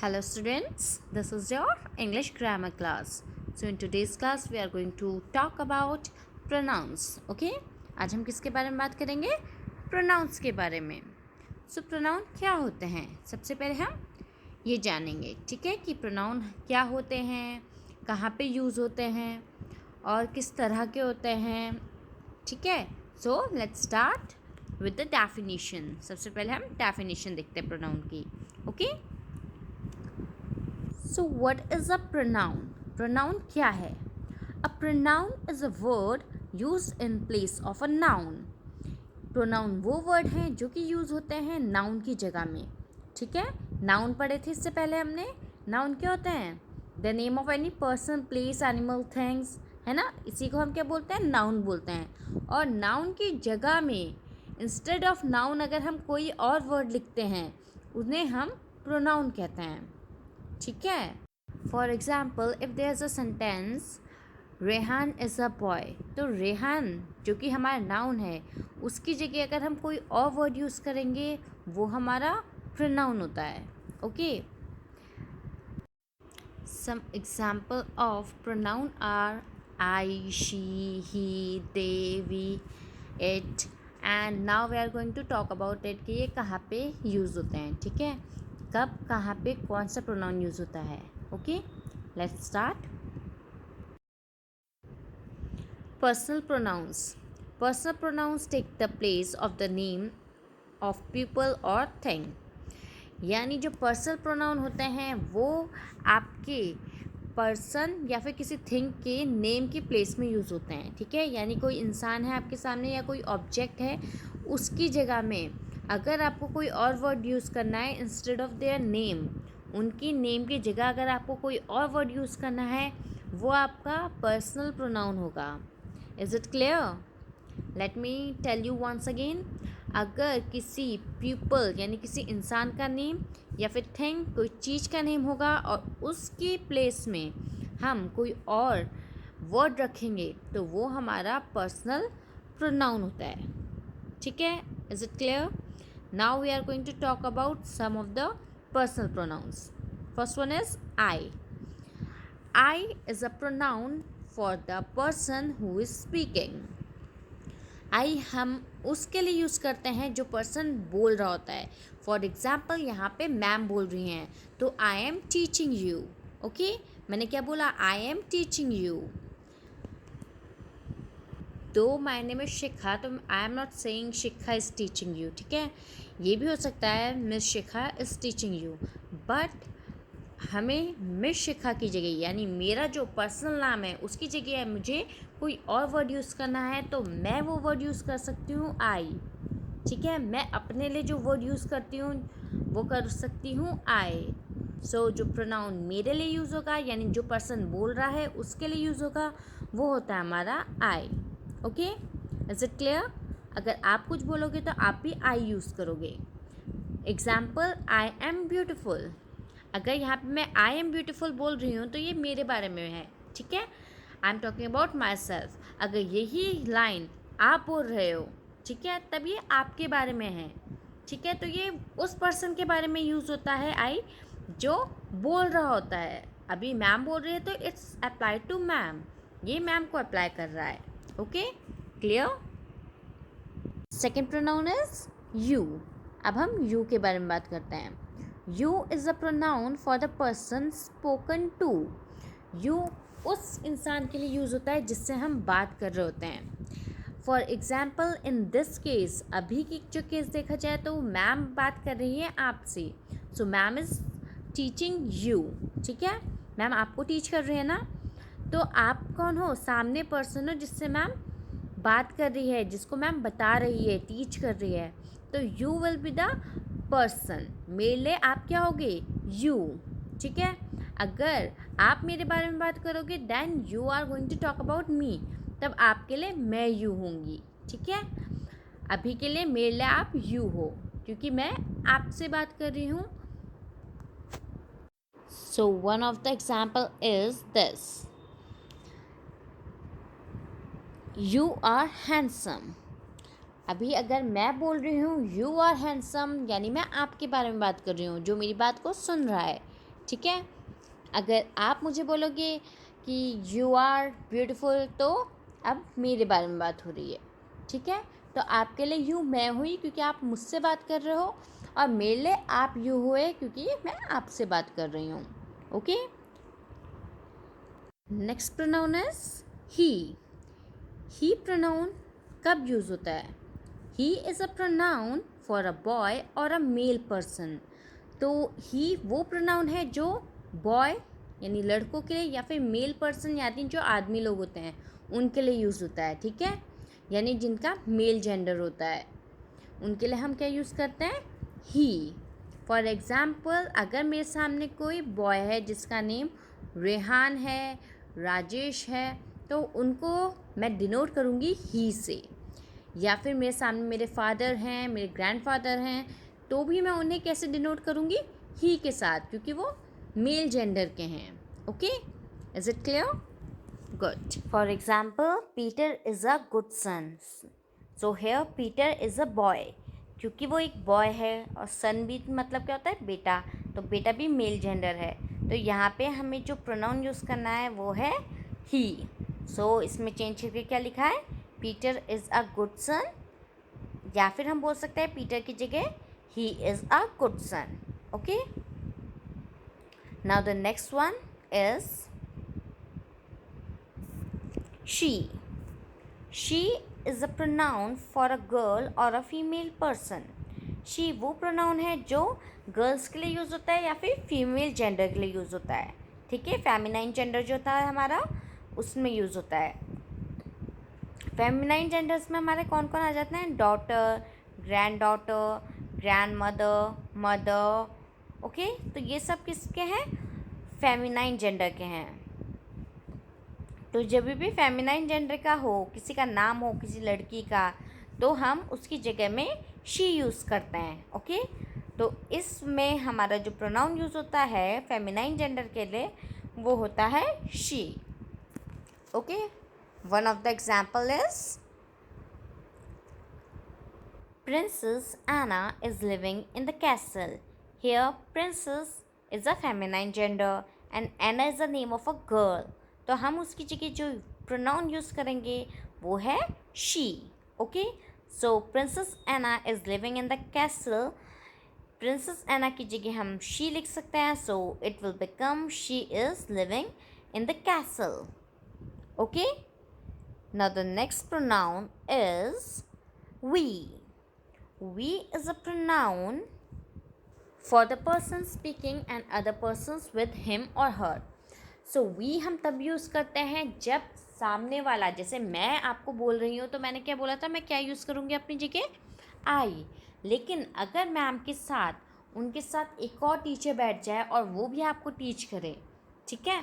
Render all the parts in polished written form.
Hello students, this is your English grammar class. So in today's class we are going to talk about pronouns. Okay? आज हम किसके बारे में बात करेंगे? Pronouns के बारे में. So pronoun क्या होते हैं? सबसे पहले हम ये जानेंगे, ठीक है, कि pronoun क्या होते हैं, कहाँ पे यूज़ होते हैं और किस तरह के होते हैं, ठीक है. So let's start with the definition. सबसे पहले हम definition देखते हैं pronoun की. Okay? So what is a pronoun? Pronoun क्या है? A pronoun is a word used in place of a noun. Pronoun वो word हैं जो कि यूज़ होते हैं noun की जगह में, ठीक है. Noun पढ़े थे इससे पहले हमने. Noun क्या होते हैं? The name of any person, place, animal, things, है ना. इसी को हम क्या बोलते हैं? Noun बोलते हैं. और noun की जगह में instead of noun अगर हम कोई और word लिखते हैं उन्हें हम pronoun कहते हैं, ठीक है. For example if there is a sentence Rehan is a boy, तो रेहान जो कि हमारा नाउन है उसकी जगह अगर हम कोई और वर्ड यूज़ करेंगे वो हमारा प्रोनाउन होता है. Okay. Some example of pronoun are I, she, he, they, we, it. And now we are going to talk about it कि ये कहाँ पे यूज़ होते हैं, ठीक है. कब कहाँ पे कौन सा प्रोनाउन यूज़ होता है. Okay, let's start. Personal pronouns. Personal pronouns take the place of the name of people और थिंग. यानी जो पर्सनल प्रोनाउन होते हैं वो आपके पर्सन या फिर किसी थिंग के नेम की प्लेस में यूज़ होते हैं, ठीक है. यानी कोई इंसान है आपके सामने या कोई ऑब्जेक्ट है, उसकी जगह में अगर आपको कोई और वर्ड यूज़ करना है इंस्टेड ऑफ देयर नेम, उनकी नेम की जगह अगर आपको कोई और वर्ड यूज़ करना है वो आपका पर्सनल प्रोनाउन होगा. Is it clear? Let me tell you once again. अगर किसी पीपल यानी किसी इंसान का नेम या फिर थिंग कोई चीज़ का नेम होगा और उसकी प्लेस में हम कोई और वर्ड रखेंगे तो वो हमारा पर्सनल प्रोनाउन होता है, ठीक है. Is it clear? Now we are going to talk about some of the personal pronouns. First one is I. I is a pronoun for the person who is speaking. I हम उसके लिए use करते हैं जो person बोल रहा होता है. फॉर एग्ज़ाम्पल यहाँ पे मैम बोल रही हैं तो आई एम टीचिंग यू. ओके, मैंने क्या बोला? आई एम टीचिंग यू. दो मायने में शिखा, तो I am not saying Shikha is teaching you, ठीक है. ये भी हो सकता है miss Shikha is teaching you, but हमें मिस शिखा की जगह यानी मेरा जो पर्सनल नाम है उसकी जगह मुझे कोई और वर्ड यूज़ करना है तो मैं वो वर्ड यूज़ कर सकती हूँ आई, ठीक है. मैं अपने लिए जो वर्ड यूज़ करती हूँ वो कर सकती हूँ आई. सो जो प्रोनाउन मेरे लिए यूज़ होगा यानी जो पर्सन बोल रहा है उसके लिए यूज़ होगा वो होता है हमारा I. Okay, is it clear? अगर आप कुछ बोलोगे तो आप भी आई यूज़ करोगे. Example I am beautiful. अगर यहाँ पे मैं आई एम ब्यूटिफुल बोल रही हूँ तो ये मेरे बारे में है, ठीक है. I am talking about my self. अगर यही लाइन आप बोल रहे हो, ठीक है, तब ये आपके बारे में है, ठीक है. तो ये उस पर्सन के बारे में यूज़ होता है आई जो बोल रहा होता है. अभी मैम बोल रही है तो इट्स अप्लाई टू मैम, ये मैम को अप्लाई कर रहा है. Okay, clear? Second pronoun is you. अब हम यू के बारे में बात करते हैं. You is a pronoun for the person spoken to. You उस इंसान के लिए यूज़ होता है जिससे हम बात कर रहे होते हैं. For example in this case, अभी की जो केस देखा जाए तो मैम बात कर रही है आपसे. So ma'am is teaching you, ठीक है. मैम आपको टीच कर रही है ना, तो आप कौन हो? सामने पर्सन हो जिससे मैम बात कर रही है, जिसको मैम बता रही है, टीच कर रही है. तो you will be the person. मेरे लिए आप क्या होगे? यू, ठीक है. अगर आप मेरे बारे में बात करोगे then you are going to talk about me, तब आपके लिए मैं यू होंगी, ठीक है. अभी के लिए मेरे लिए आप यू हो क्योंकि मैं आपसे बात कर रही हूँ. So one of the example is this, you are handsome. अभी अगर मैं बोल रही हूँ यू आर हैंडसम यानी मैं आपके बारे में बात कर रही हूँ जो मेरी बात को सुन रहा है, ठीक है। अगर आप मुझे बोलोगे कि यू आर ब्यूटीफुल, तो अब मेरे बारे में बात हो रही है, ठीक है। तो आपके लिए यू मैं हुई क्योंकि आप मुझसे बात कर रहे हो, और मेरे लिए आप यू हुए क्योंकि मैं आपसे बात कर रही हूँ। Okay, next pronoun is he. He pronoun कब यूज़ होता है? ही is a pronoun for a boy और अ मेल पर्सन। तो ही वो प्रोनाउन है जो बॉय यानी लड़कों के लिए, या फिर मेल पर्सन यानी जो आदमी लोग होते हैं उनके लिए यूज़ होता है, ठीक है। यानी जिनका मेल जेंडर होता है उनके लिए हम क्या यूज़ करते हैं? ही। फॉर एग्ज़ाम्पल, अगर मेरे सामने कोई बॉय है जिसका नेम रेहान है, राजेश है, तो उनको मैं डिनोट करूँगी ही से। या फिर मेरे सामने मेरे फादर हैं, मेरे ग्रैंडफादर हैं, तो भी मैं उन्हें कैसे डिनोट करूँगी? ही के साथ, क्योंकि वो मेल जेंडर के हैं। Okay, is it clear? Good. For example, Peter is a good son. So here Peter is a boy, क्योंकि वो एक बॉय है, और सन भी मतलब क्या होता है? बेटा। तो बेटा भी मेल जेंडर है, तो यहाँ पे हमें जो प्रोनाउन यूज़ करना है वो है ही। सो इसमें चेंज करके क्या लिखा है? Peter is a good son, या फिर हम बोल सकते हैं पीटर की जगह he is a good son. Okay, now the next one is she. She is a pronoun for a girl और अ फीमेल पर्सन। शी वो प्रोनाउन है जो गर्ल्स के लिए यूज़ होता है या फिर फीमेल जेंडर के लिए यूज़ होता है, ठीक है। फेमिनाइन जेंडर जो होता है हमारा, उसमें यूज़ होता है। फेमिनाइन जेंडर्स में हमारे कौन कौन आ जाते हैं? Daughter, grand daughter, grand mother, mother. Okay, तो ये सब किसके हैं? फेमिनाइन जेंडर के हैं। तो जब भी फेमिनाइन जेंडर का हो, किसी का नाम हो किसी लड़की का, तो हम उसकी जगह में शी यूज़ करते हैं। ओके, तो इसमें हमारा जो प्रोनाउन यूज़ होता है फेमिनाइन जेंडर के लिए, वो होता है she. Okay, one of the example is Princess Anna is living in the castle. Here princess is a feminine gender and Anna is the name of a girl. तो हम उसकी जगह जो pronoun use करेंगे वो है she. Okay, so Princess Anna is living in the castle. Princess Anna की जगह हम she लिख सकते हैं, so it will become she is living in the castle. Okay, now the next pronoun is we. We is a pronoun for the person speaking and other persons with him or her. So we हम तब use करते हैं जब सामने वाला, जैसे मैं आपको बोल रही हूँ तो मैंने क्या बोला था? मैं क्या यूज़ करूँगी अपनी जगह? आई। लेकिन अगर मैम के साथ उनके साथ एक और टीचर बैठ जाए और वो भी आपको टीच करे, ठीक है,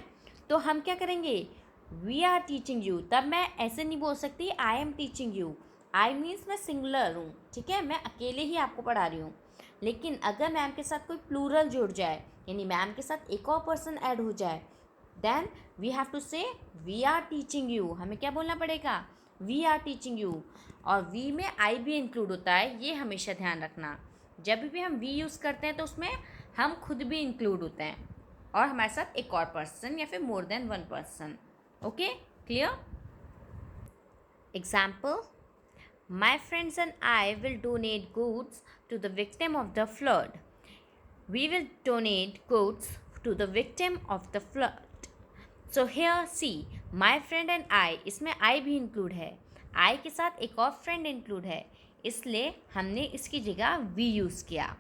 तो हम क्या करेंगे? We are teaching you. तब मैं ऐसे नहीं बोल सकती I am teaching you. I means मैं सिंगुलर हूँ, ठीक है, मैं अकेले ही आपको पढ़ा रही हूँ। लेकिन अगर मैम के साथ कोई प्लूरल जुड़ जाए, यानी मैम के साथ एक और पर्सन ऐड हो जाए, then we have to say we are teaching you. हमें क्या बोलना पड़ेगा? We are teaching you. और वी में आई भी इंक्लूड होता है, ये हमेशा ध्यान रखना। जब भी हम वी यूज़ करते हैं तो उसमें हम खुद भी इंक्लूड होते हैं, और हमारे साथ एक और पर्सन या फिर मोर than one person. Okay, clear? Example, my friends and I will donate goods to the victim of the flood. We will donate goods to the victim of the flood. So here see, my friend and I, इसमें I भी include है, I के साथ एक और friend include है, इसलिए हमने इसकी जगह we यूज़ किया।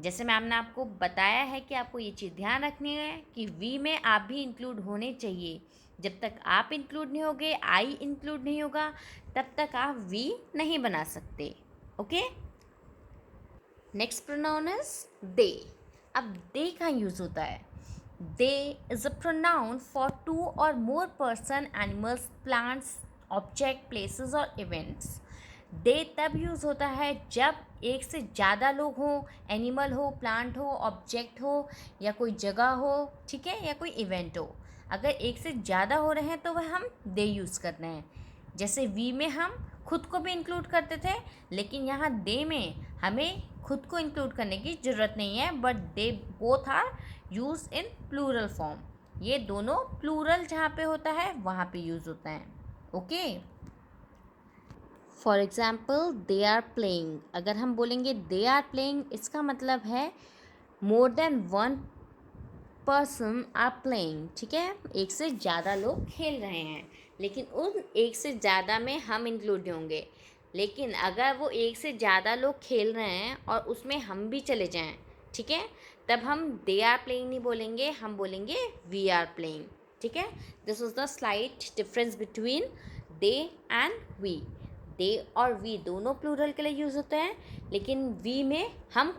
जैसे मैम ने आपको बताया है कि आपको ये चीज़ ध्यान रखनी है कि वी में आप भी इंक्लूड होने चाहिए। जब तक आप इंक्लूड नहीं होगे, आई इंक्लूड नहीं होगा, तब तक आप वी नहीं बना सकते। Okay, next pronoun is they. अब दे का यूज़ होता है। They is a pronoun for two और more person, animals, plants, object, places और इवेंट्स। दे तब यूज़ होता है जब एक से ज़्यादा लोग हों, एनिमल हो, प्लांट हो, ऑब्जेक्ट हो, या कोई जगह हो, ठीक है, या कोई इवेंट हो। अगर एक से ज़्यादा हो रहे हैं तो वह हम दे यूज़ करते हैं। जैसे वी में हम खुद को भी इंक्लूड करते थे, लेकिन यहाँ दे में हमें खुद को इंक्लूड करने की ज़रूरत नहीं है, but they both are use in plural form. ये दोनों प्लूरल जहाँ पे होता है वहाँ पे यूज होता है। Okay, for example they are playing. अगर हम बोलेंगे दे आर प्लेइंग, इसका मतलब है more than one person are playing. ठीक है, एक से ज़्यादा लोग खेल रहे हैं, लेकिन उन एक से ज़्यादा में हम इंक्लूड होंगे। लेकिन अगर वो एक से ज़्यादा लोग खेल रहे हैं और उसमें हम भी चले जाएं, ठीक है, तब हम दे आर प्लेइंग नहीं बोलेंगे, हम बोलेंगे वी आर प्लेइंग। ठीक है, this is the slight difference between they and we. They और वी दोनों प्लूरल के लिए यूज़ होते हैं, लेकिन वी में हम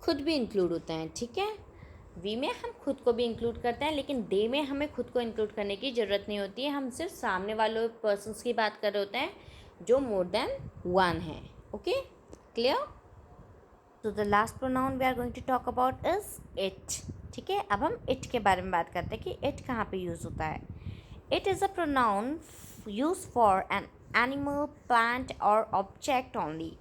खुद भी इंक्लूड होते हैं। ठीक है, वी में हम खुद को भी इंक्लूड करते हैं, लेकिन दे में हमें खुद को इंक्लूड करने की ज़रूरत नहीं होती है। हम सिर्फ सामने वाले पर्सन्स की बात कर रहे होते हैं जो मोर देन वन है। Okay, clear? तो the last pronoun we are going to talk about is it. ठीक है, अब हम इट के बारे में बात करते हैं कि इट कहाँ पे यूज़ होता है। It is a pronoun use for an animal, plant और ऑब्जेक्ट ओनली।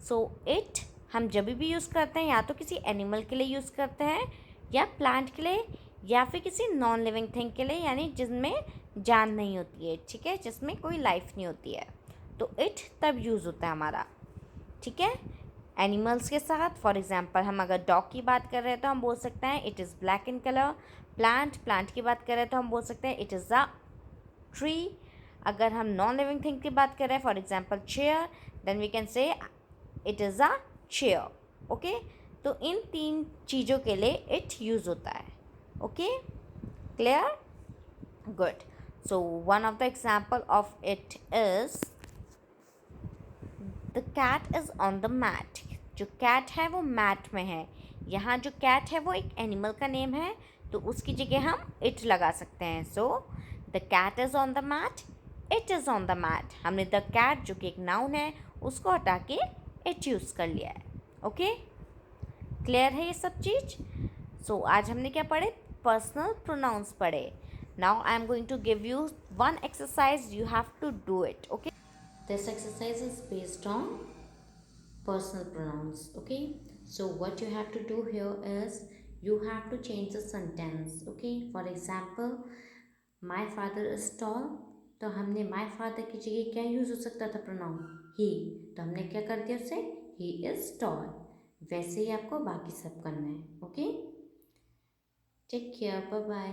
सो इट हम जब भी यूज़ करते हैं या तो किसी एनिमल के लिए यूज़ करते हैं, या प्लांट के लिए, या फिर किसी नॉन लिविंग थिंग के लिए, यानी जिनमें जान नहीं होती है। ठीक है, जिसमें कोई लाइफ नहीं होती है, तो इट तब यूज़ होता है हमारा। ठीक है, एनिमल्स के साथ, फॉर एग्जांपल हम अगर डॉग की बात कर रहे हैं तो हम बोल सकते हैं it is black in colour. Plant की बात कर रहे हैं तो हम बोल सकते हैं इट इज़ अ ट्री। अगर हम नॉन लिविंग थिंग की बात कर रहे हैं, for example chair, then we can say it is a chair. Okay, तो इन तीन चीज़ों के लिए इट यूज़ होता है। Okay, clear? Good. So one of the example of it is the cat is on the mat. जो cat है वो मैट में है। यहाँ जो कैट है वो एक एनिमल का नेम है, तो उसकी जगह हम इट लगा सकते हैं। So the cat is on the mat, it is on the mat. हमने द कैट जो कि एक नाउन है उसको हटा के इट यूज़ कर लिया है। ओके, क्लियर है ये सब चीज़? सो आज हमने क्या पढ़े? पर्सनल प्रोनाउंस पढ़े। Now I am going to give you one exercise, you have to do it. Okay, this exercise is based on personal pronouns. Okay, so what you have to do here is you have to change the sentence. Okay, for example, my father is tall, तो हमने my father की जगह क्या use हो सकता था pronoun? he, तो हमने क्या कर दिया उससे? he is tall। वैसे ही आपको बाकी सब करना है। Okay, take care, bye bye.